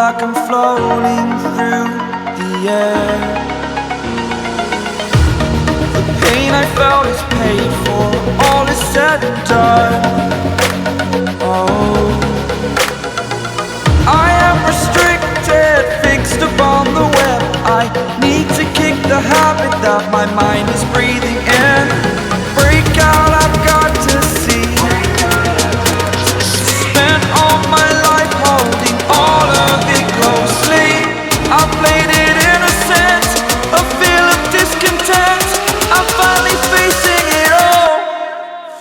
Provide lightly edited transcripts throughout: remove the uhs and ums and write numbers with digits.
like I'm floating through the air. The pain I felt is paid for, all is said and done. Oh, I am restricted, fixed upon the web. I need to kick the habit that my mind is breathing in. Break out, I've got to see. Spent all my life holding all of it closely. I played it innocent, a feel of discontent. I'm finally facing it all,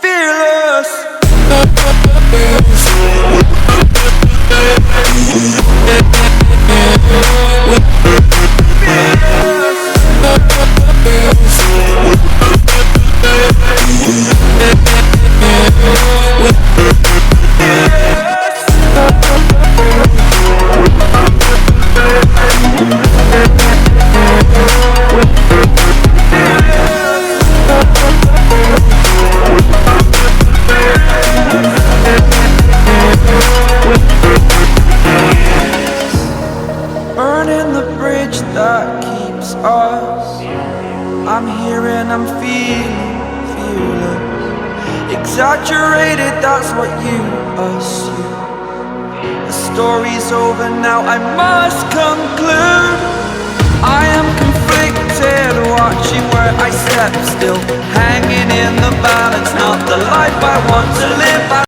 fearless. Burning the bridge that keeps us. I'm here and I'm feeling fearless. Exaggerated, that's what you assume. The story's over now, I must conclude. I am conflicted, watching where I step still, hanging in the balance, not the life I want to live.